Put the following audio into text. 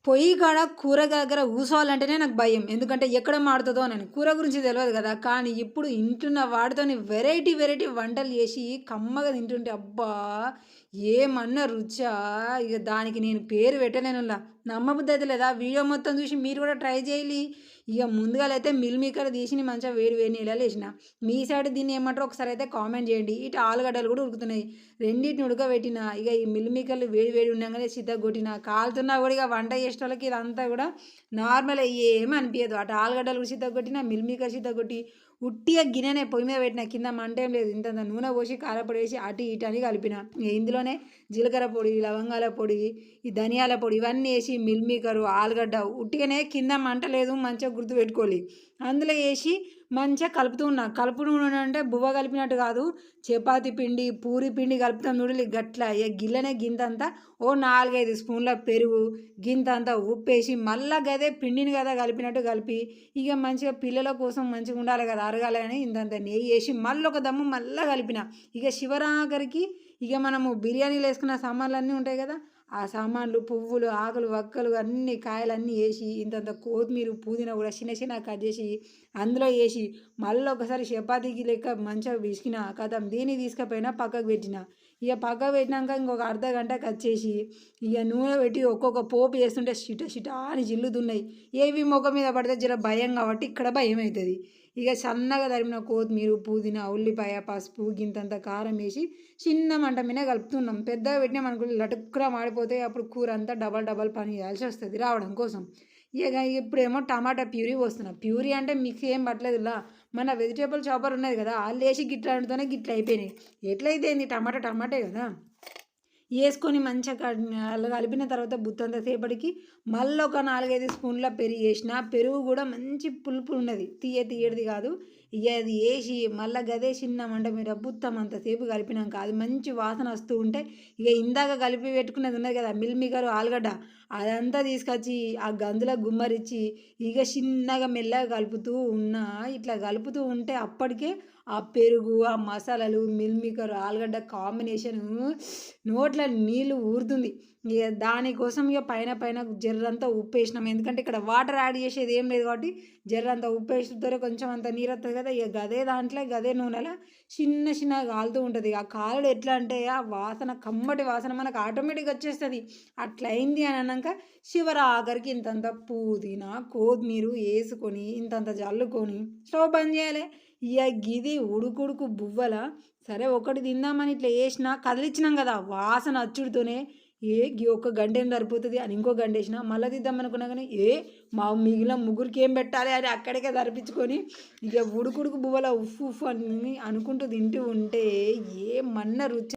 పొయ్యి కాడ కూర దగ్గర కూసోవాలంటేనే నాకు భయం. ఎందుకంటే ఎక్కడ మాడుతదోనని. కూర గురించి తెలవదు గదా! కానీ ఇప్పుడు ఇంటున్న వాటితోని వెరైటీ, వెరైటీ వంటలు జేసి కమ్మగా తింటుంటే అబ్బా! ఏమన్నా రుచా! ఇగ దానికి నేను పేరు పెట్టలేనుల్లా. నమ్మబుద్దయితలేదా? వీడియో మొత్తం జూసి మీరు గూడా ట్రై జేయాలి. ఇగ ముందుగాలైతే మిల్ మేకర్ తీసి మంచిగా వేడి వేడి నీళ్ళలో ఏసిన. మీ సైడ్ దీన్ని ఏమంటారో ఒకసారైతే కామెంట్ జేయండి. ఇటు ఆలుగడ్డలు గూడా ఉడుకుతున్నాయి. రెండిటిని ఉడకబెట్టిన. ఇగ ఈ మిల్ మేకర్లు వేడి వేడి ఉండంగానే చితగ్గొట్టిన. కాలుతున్నా గూడా ఇగ వంట చేసేటోళ్ళకి ఇదంతా గూడా నార్మలే ఏమి అనిపియదు. అటు ఆలుగడ్డలు కూడా చితగ్గొట్టిన, మిల్ మేకర్ చితగ్గొట్టి ఉట్టిగా గిన్నెనే పొయ్యి మీద పెట్టిన. కింద మంటేం లేదు. ఇంతంత నూనె పోసి కారప్పొడి వేసి అటు ఇటు అని కలిపిన. ఇగ ఇందులోనే జీలకర్ర పొడి, లవంగాల పొడి, ఈ ధనియాల పొడి ఇవన్నీ వేసి మిల్ మేకరు, ఆలుగడ్డ ఉట్టిగానే కింద మంట లేదు మంచిగా గుర్తుపెట్టుకోవాలి. అందులో వేసి మంచిగా కలుపుతూ ఉన్నా. కలుపుతూ అంటే బువ్వ కలిపినట్టు కాదు. చపాతీ పిండి, పూరి పిండి కలుపుతాం చూడాలి గట్ల. ఇక గిల్లనే గింతంతా ఓ 4, 5 స్పూన్ల పెరుగు, గింతంతా ఉప్పేసి మళ్ళా గదే పిండిని కదా కలిపినట్టు కలిపి ఇక మంచిగా పిల్లల కోసం మంచిగా ఉండాలి కదా అరగాలి అని ఇంతంత నెయ్యి వేసి మళ్ళీ ఒక దమ్ము మళ్ళీ కలిపిన. ఇక శివరాఖరికి ఇక మనము బిర్యానీలు వేసుకున్న సామాన్లు అన్నీ ఉంటాయి కదా, ఆ సామాన్లు పువ్వులు ఆకులు వక్కలు అన్నీ కాయలన్నీ వేసి ఇంతంత కొత్తిమీర పుదీనా కూడా చిన్న చిన్న కట్ చేసి అందులో వేసి మళ్ళీ ఒకసారి చపాతీకి లెక్క మంచిగా పిసికిన కథం దీన్ని తీసుకుపోయినా పక్కకు పెట్టిన. ఇక పక్కకు పెట్టినాక ఇంకొక అర్ధ గంటకు వచ్చేసి ఇక నూనె పెట్టి ఒక్కొక్క పోపు వేస్తుంటే చిట అని జిల్లుతున్నాయి. ఏవి ముఖం మీద పడితే జర భయం కాబట్టి ఇక్కడ భయం అవుతుంది. ఇక సన్నగా తరిమిన కొత్తిమీర పుదీనా ఉల్లిపాయ పసుపు గింతంత కారం వేసి చిన్న మంట మీద కలుపుతున్నాం. పెద్దగా పెట్టినాం అనుకో లటుక్కున మాడిపోతే అప్పుడు కూర అంతా డబల్ డబల్ పని చేయాల్సి వస్తుంది రావడం కోసం. ఇక ఇప్పుడేమో టమాటా ప్యూరీ పోస్తున్నా. ప్యూరీ అంటే మిక్స్ ఏం పట్టలేదు ఇలా మన వెజిటేబుల్ చాపర్ ఉన్నది కదా వాళ్ళు వేసి గిట్ల వండుతూనే గిట్ల అయిపోయినాయి. ఎట్లయితే ఏంది టమాటే కదా వేసుకొని మంచిగా అలా కలిపిన తర్వాత బుత్తంత సేపటికి మళ్ళీ ఒక 4, 5 స్పూన్ల పెరుగు వేసిన. పెరుగు కూడా మంచి పులుపు ఉన్నది, తీయటిది కాదు. ఇక అది వేసి మళ్ళీ గదే చిన్న మంట మీద బుత్తం అంతసేపు కలిపినాక అది మంచి వాసన వస్తూ ఉంటే ఇక ఇందాక కలిపి పెట్టుకున్నది ఉన్నది కదా మిల్ మేకర్ ఆలుగడ్డ అదంతా తీసుకొచ్చి ఆ గందులో గుమ్మరిచ్చి ఇక చిన్నగా మెల్లగా కలుపుతూ ఉన్నా. ఇట్లా కలుపుతూ ఉంటే అప్పటికే ఆ పెరుగు ఆ మసాలాలు మిల్ మేకర్ ఆలుగడ్డ కాంబినేషను నోట్లో నీళ్ళు ఊరుతుంది. ఇక దానికోసం ఇక పైన పైన జర్రంతా ఉప్పు వేసినాం. ఎందుకంటే ఇక్కడ వాటర్ యాడ్ చేసేది ఏం లేదు కాబట్టి జర్రంతా ఉప్పు వేస్తుంటే కొంచెం అంత నీరు వస్తుంది కదా. ఇక గదే దాంట్లో గదే నూనెలో చిన్నగా కాలుతూ ఉంటుంది. ఆ కాలుడు ఎట్లా అంటే ఆ వాసన కమ్మటి వాసన మనకు ఆటోమేటిక్గా వచ్చేస్తుంది. అట్లా అయింది అని అన్నాక ఆఖరికి ఇంతంత పుదీనా కొత్తిమీర వేసుకొని ఇంతంత జల్లుకొని స్టవ్ బంద్ చేయాలి. ఇక గిది ఉడుకుడుకు బువ్వల సరే ఒకటి తిందామని ఇట్లా వేసినా కదిలిచ్చినాం కదా వాసన అచ్చుడుతోనే ఒక్క గంట ఏం సరిపోతుంది అని ఇంకో గంట వేసిన. మళ్ళీ తిద్దాం అనుకున్నా కానీ మా మిగిలిన ముగ్గురికి ఏం పెట్టాలి అని అక్కడికే సరిపించుకొని ఇక ఉడుకుడుకు బువ్వల ఉఫ్ ఉఫ్ అని అనుకుంటూ తింటూ ఉంటే ఏమన్నా రుచి